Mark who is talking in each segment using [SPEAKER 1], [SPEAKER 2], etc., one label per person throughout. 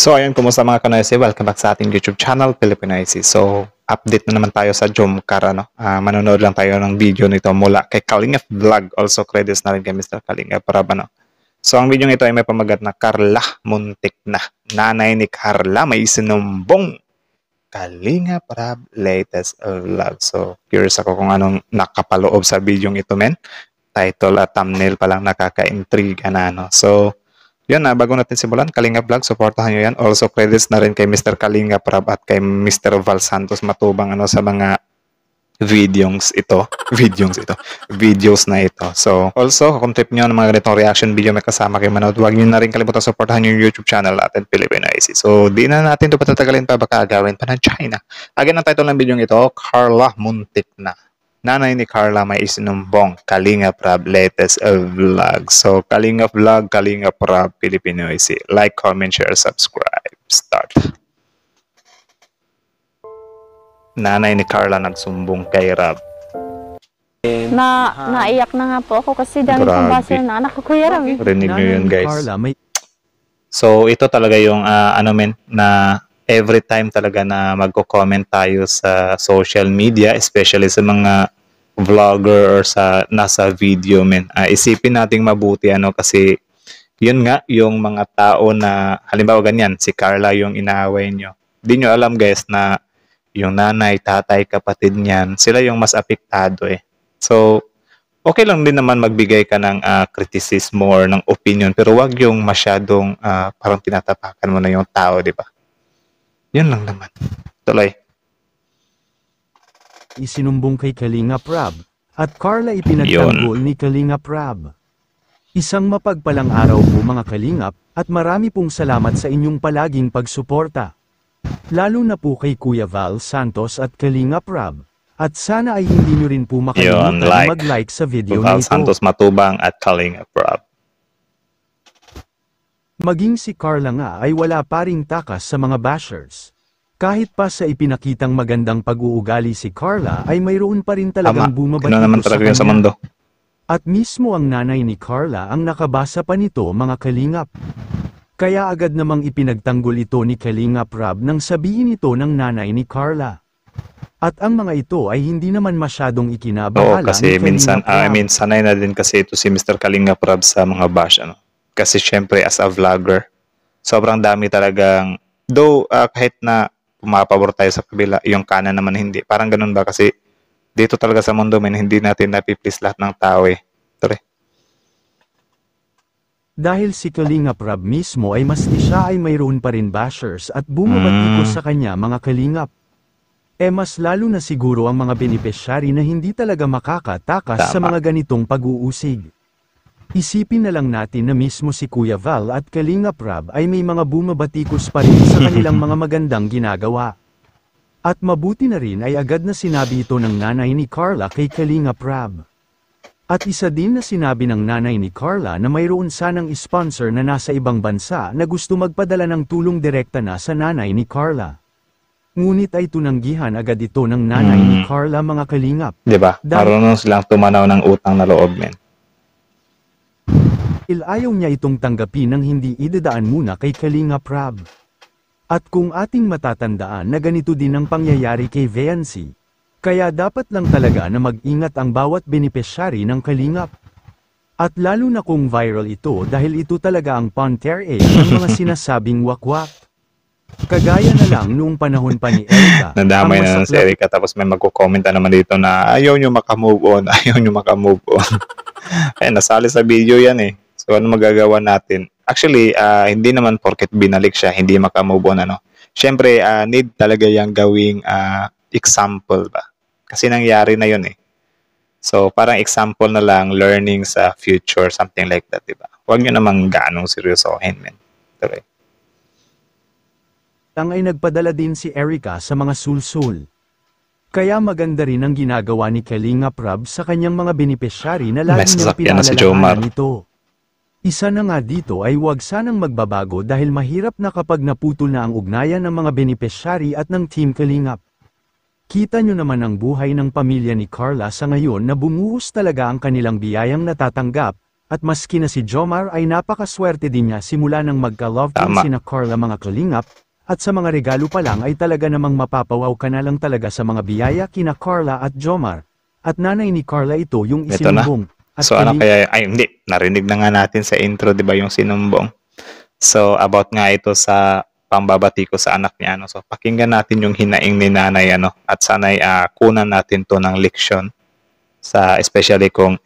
[SPEAKER 1] So ayun, kumusta mga Kanoysi? Welcome back sa ating YouTube channel, Filipinoysi. So, update na naman tayo sa Jomcar, ano? Manonood lang tayo ng video nito mula kay Kalingap Vlog. Also, credits na rin kay Mr. Kalingap Rab, ano? So, ang video nito ay may pamagat na Carla Muntik na. Nanay ni Carla may sinumbong Kalingap Rab latest vlog. So, curious ako kung anong nakapaloob sa video ito, men. Title at thumbnail pa lang nakaka-intriga na, no? So, yun na, bago natin simulan, Kalingap Vlog, supportahan nyo yan. Also, credits na rin kay Mr. Kalingap Rab at kay Mr. Val Santos Matubang ano, sa mga videos na ito. So, also, kung trip nyo ng mga ganitong reaction video may kasama kay Manood, huwag nyo na rin kalimutan supportahan yung YouTube channel natin, Filipinoysi. So, di na natin ito patatagalin pa, baka agawin pa ng China. Again, ang title ng video ito, Carla Muntik na. Nanay ni Carla may isinumbong Kalingap Rab latest vlog. So, Kalingap Vlog, Kalingap Rab, Filipinoysi. Like, comment, share, subscribe. Start. Nanay ni Carla nagsumbong kay Rab.
[SPEAKER 2] Naiyak na nga po ako kasi dami kong baso na anak ko, Kuya Ram.
[SPEAKER 1] Rinig nyo yun, guys. So, ito talaga yung na every time talaga na magko-comment tayo sa social media, especially sa mga vlogger or sa nasa video, men. Isipin nating mabuti kasi yun nga yung mga tao na halimbawa ganyan, si Carla yung inaaway nyo. Di nyo alam, guys, na yung nanay, tatay, kapatid niyan, sila yung mas apektado eh. So, okay lang din naman magbigay ka ng kritisismo or ng opinion, pero wag yung masyadong parang tinatapakan mo na yung tao, di ba? Yun lang naman. Tuloy.
[SPEAKER 3] Isinumbong kay Kalingap Rab at Carla ipinagtanggol ni Kalingap Rab. Isang mapagpalang araw po mga Kalingap at marami pong salamat sa inyong palaging pagsuporta. Lalo na po kay Kuya Val Santos at Kalingap Rab. At sana ay hindi nyo rin po makalimutan na mag-like sa video
[SPEAKER 1] Val
[SPEAKER 3] nito.
[SPEAKER 1] Santos Matubang at Kalingap Rab.
[SPEAKER 3] Maging si Carla nga ay wala pa ring takas sa mga bashers. Kahit pa sa ipinakitang magandang pag-uugali si Carla ay mayroon pa rin talagang bumabatiko sa kanya. Sa mundo. At mismo ang nanay ni Carla ang nakabasa pa nito mga Kalingap. Kaya agad namang ipinagtanggol ito ni Kalingap Rab nang sabihin ito ng nanay ni Carla. At ang mga ito ay hindi naman masyadong ikinabahala
[SPEAKER 1] kasi
[SPEAKER 3] ni
[SPEAKER 1] minsan,
[SPEAKER 3] Kalingap Rab.
[SPEAKER 1] sanay na din kasi ito si Mr. Kalingap Rab sa mga bash. Kasi syempre as a vlogger, sobrang dami talagang, though kahit na pumapabor tayo sa kabila, yung kanan naman hindi. Parang ganun ba? Kasi dito talaga sa mundo, hindi natin napiplease lahat ng tao eh. Tore.
[SPEAKER 3] Dahil si Kalingap Rab mismo ay mas siya ay mayroon pa rin bashers at bumabatiko sa kanya mga Kalingap. Mas lalo na siguro ang mga beneficiary na hindi talaga makakatakas sa mga ganitong pag-uusig. Isipin na lang natin na mismo si Kuya Val at Kalingap Rab ay may mga bumabatikos pa rin sa kanilang mga magandang ginagawa. At mabuti na rin ay agad na sinabi ito ng nanay ni Carla kay Kalingap Rab. At isa din na sinabi ng nanay ni Carla na mayroon sanang sponsor na nasa ibang bansa na gusto magpadala ng tulong direkta na sa nanay ni Carla. Ngunit ay tunanggihan agad ito ng nanay ni Carla mga Kalingap.
[SPEAKER 1] Diba? Marunong silang tumanaw ng utang na loob, men.
[SPEAKER 3] Ayaw niya itong tanggapin nang hindi idadaan muna kay Kalingap Rab. At kung ating matatandaan na ganito din ang pangyayari kay Viancy, kaya dapat lang talaga na mag-ingat ang bawat beneficiary ng Kalingap. At lalo na kung viral ito dahil ito talaga ang panter ng mga sinasabing wakwak. Kagaya na lang noong panahon pa ni Erica.
[SPEAKER 1] Nadamay na si Erica tapos may magko-comment na naman dito na ayaw nyo makamove on, ayaw nyo makamove on. Ay, nasali sa video yan eh. So, ano magagawa natin? Actually, hindi naman porket binalik siya, hindi makamove on, Siyempre, need talaga yung gawing example ba? Kasi nangyari na yun eh. So, parang example na lang, learning sa future, something like that, diba? Huwag nyo namang ganong seryosohin, men. Okay.
[SPEAKER 3] Ay nagpadala din si Erica sa mga sulsul. Kaya maganda rin ang ginagawa ni Kalingap Rab sa kanyang mga beneficiary na lagi niyang pinaalalahanan nito. Isa na nga dito ay huwag sanang magbabago dahil mahirap na kapag naputol na ang ugnayan ng mga beneficiary at ng Team Kalingap. Kita nyo naman ang buhay ng pamilya ni Carla sa ngayon na bumuhos talaga ang kanilang biyayang natatanggap, At maski na si Jomar ay napakaswerte din niya simula nang magka-love team
[SPEAKER 1] Tama.
[SPEAKER 3] sina Carla mga kalingap, at sa mga regalo pa lang ay talaga namang mapapawaw ka na lang talaga sa mga biyaya kina Carla at Jomar. At nanay ni Carla ito yung
[SPEAKER 1] Ito na.
[SPEAKER 3] isinumbong. At
[SPEAKER 1] So ano kaya, ay hindi, narinig na nga natin sa intro, di ba, yung sinumbong. So about nga ito sa pambabati ko sa anak niya. Ano? So pakinggan natin yung hinaing ni nanay, ano, at sana'y kunan natin to ng leksyon. Especially kung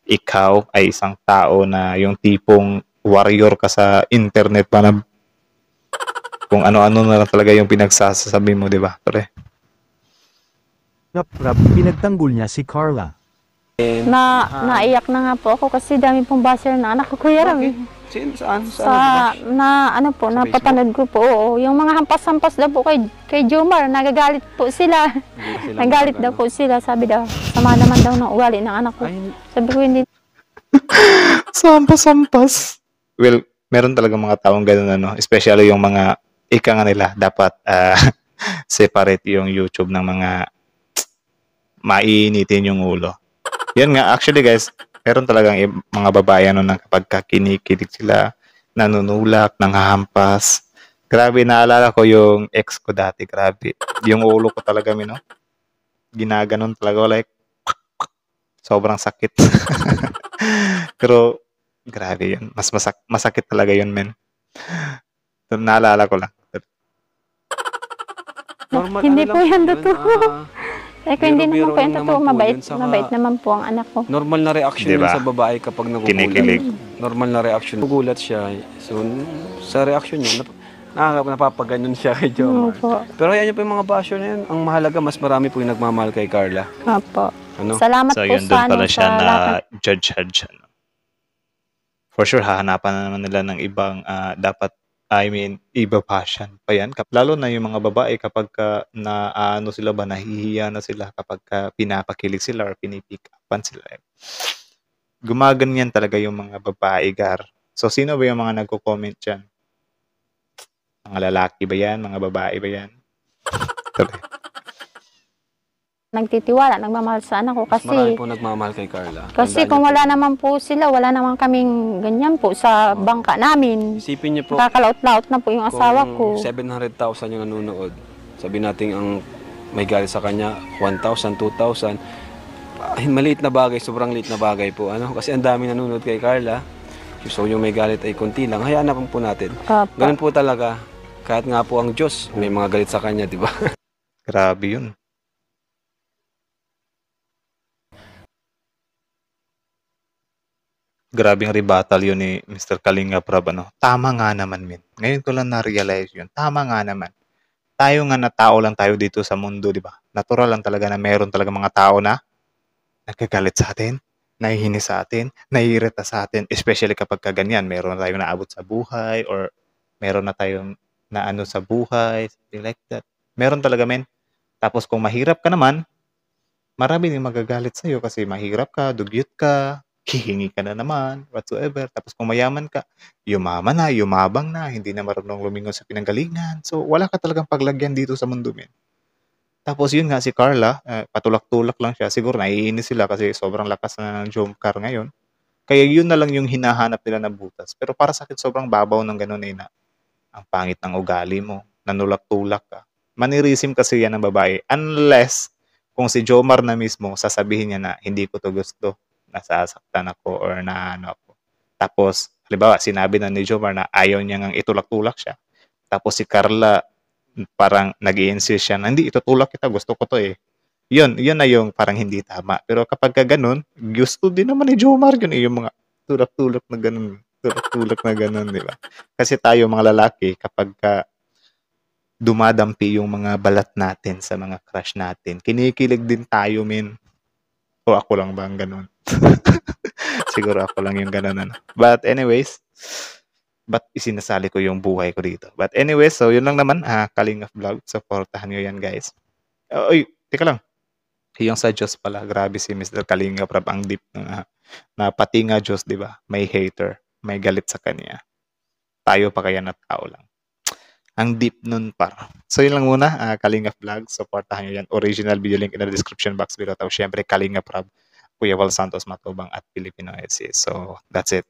[SPEAKER 1] ikaw ay isang tao na yung tipong warrior ka sa internet pa na kung ano-ano na lang talaga yung pinagsasabi mo, di ba? Pre.
[SPEAKER 3] Rap, pinagtanggol niya si Carla.
[SPEAKER 2] Naiyak na nga po ako kasi dami pong basher na anak ko, Kuya Ram.
[SPEAKER 4] Saan?
[SPEAKER 2] Sa, napapanood ko po, oo. Yung mga hampas-hampas daw po kay Jomar, nagagalit po sila. Nagalit daw po sila, sabi daw, sama naman daw ng ugali ng anak ko. Sabi ko, hindi.
[SPEAKER 1] Sampas-sampas. Well, meron talaga mga taong ganun, ano, especially yung mga ika nga nila, dapat separate yung YouTube ng mga mainitin yung ulo. Yan nga, actually guys, meron talagang mga babae ano, na kapag kinikilig sila, nanunulak, nanghahampas. Grabe, naalala ko yung ex ko dati, grabe. Yung ulo ko talaga, no? Ginaganon talaga, like, sobrang sakit. Pero, grabe yun. Masakit talaga yun, men. So, naalala ko lang.
[SPEAKER 4] Normal,
[SPEAKER 2] Hindi
[SPEAKER 4] ano
[SPEAKER 2] po
[SPEAKER 4] lang
[SPEAKER 2] yan
[SPEAKER 4] yun,
[SPEAKER 2] totoo. Eh, kung hindi naman
[SPEAKER 4] biro-biro
[SPEAKER 2] po yan
[SPEAKER 4] lang
[SPEAKER 2] totoo,
[SPEAKER 4] naman po
[SPEAKER 2] mabait,
[SPEAKER 4] yun, saka-
[SPEAKER 2] mabait naman po ang anak ko.
[SPEAKER 4] normal na reaction
[SPEAKER 1] Diba?
[SPEAKER 4] yun sa babae kapag nagugulat.
[SPEAKER 1] Kinikilig.
[SPEAKER 4] Normal na reaction. Nagugulat siya. So, sa reaction niya, napapaganon siya kay Jomar.
[SPEAKER 2] Opo.
[SPEAKER 4] Pero ayan po yung mga basyo na yun. Ang mahalaga, mas marami po yung nagmamahal kay Carla.
[SPEAKER 2] Opo.
[SPEAKER 4] Ano?
[SPEAKER 2] Salamat
[SPEAKER 1] So,
[SPEAKER 2] po
[SPEAKER 1] yun,
[SPEAKER 2] sa,
[SPEAKER 1] doon pala siya
[SPEAKER 2] sa
[SPEAKER 1] na
[SPEAKER 2] lahat.
[SPEAKER 1] judge. Ano. For sure, hahanapan na naman nila ng ibang iba passion pa yan. Lalo na yung mga babae kapag nahihiya na sila kapag pinapakilig sila or pinipick upan sila. Gumaganyan talaga yung mga babae, gar. So, sino ba yung mga nagko-comment dyan? Mga lalaki ba yan? Mga babae ba yan?
[SPEAKER 2] Nagtitiwala, nagmamahal sa anak ko
[SPEAKER 4] Mas marami
[SPEAKER 2] kasi
[SPEAKER 4] po nagmamahal kay Carla.
[SPEAKER 2] kasi
[SPEAKER 4] Tandaan
[SPEAKER 2] kung
[SPEAKER 4] niyo
[SPEAKER 2] wala
[SPEAKER 4] po.
[SPEAKER 2] naman po sila, wala naman kaming ganyan po sa bangka namin.
[SPEAKER 4] Isipin niyo po,
[SPEAKER 2] Nakakalaot-laot na po yung asawa ko.
[SPEAKER 4] kung 700,000 yung nanonood, sabi natin ang may galit sa kanya, 1,000, 2,000, maliit na bagay, sobrang liit na bagay po. Ano? Kasi ang dami nanonood kay Carla. So yung may galit ay konti lang. Hayaan na po natin.
[SPEAKER 2] Opo.
[SPEAKER 4] Ganun po talaga. Kahit nga po ang Diyos, may mga galit sa kanya, di ba?
[SPEAKER 1] Grabe yun. Grabing rebuttal yun ni Mr. Kalinga Prab, ano. Tama nga naman, min. Ngayon ko lang na-realize yun. Tama nga naman. Tayo nga na tao lang tayo dito sa mundo, di ba? Natural lang talaga na meron talaga mga tao na nagkagalit sa atin, nahihinis sa atin, naiirita sa atin, especially kapag kaganyan, meron na tayong naabot sa buhay or meron na tayong naano sa buhay, something like that. Meron talaga, men. Tapos kung mahirap ka naman, marami din magagalit sa'yo kasi mahirap ka, dugyot ka, hihingi ka na naman, whatsoever. Tapos kung mayaman ka, yumaman na, yumabang na, hindi na marunong lumingon sa pinanggalingan. So, wala ka talagang paglagyan dito sa mundo, men. Tapos yun nga, si Carla, patulak-tulak lang siya. Siguro naiinis sila kasi sobrang lakas na ng Jomcar ngayon. Kaya yun na lang yung hinahanap nila na butas. Pero para sa akin, sobrang babaw ng ganun na ang pangit ng ugali mo, nanulak-tulak ka. Manirisim kasi yan ng babae. Unless, kung si Jomar na mismo, sasabihin niya na hindi ko to gusto, nasasaktan ako or naano ako. Tapos, halimbawa, sinabi na ni Jomar na ayaw niya ngang itulak-tulak siya. Tapos si Carla, parang nag-i-insist siya na, hindi, itutulak kita, gusto ko to eh. Yun na yung parang hindi tama. Pero kapag ka ganun, gusto din naman ni Jomar yun eh, yung mga tulak-tulak na ganun. Tulak-tulak na ganun, di ba? Kasi tayo mga lalaki, kapag ka dumadampi yung mga balat natin sa mga crush natin, kinikilig din tayo, min. O ako lang ba ang ganun? Siguro ako lang yung ganun. Ano. But anyways, ba't isinasali ko yung buhay ko dito? But anyways, so yun lang naman, Kalingap Vlog. Supportahan nyo yan, guys. Oy, teka lang. Yung sa Diyos pala, grabe si Mr. Kalinga Prab, ang deep na pati nga Diyos, di ba? May hater, may galit sa kanya. Tayo pa kaya na tao lang. Ang deep nun par. So yun lang muna, Kalinga Vlog. Supportahan nyo yan. Original video link in the description box below. Tapos syempre, Kalinga Prab. Kuya Val Santos Matubang at Filipino IC. So, that's it.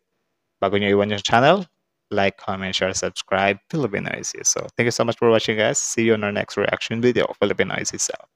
[SPEAKER 1] Bago nyo iwan yung channel, like, comment, share, subscribe, Filipino IC. So, thank you so much for watching, guys. See you on our next reaction video. Filipino IC out.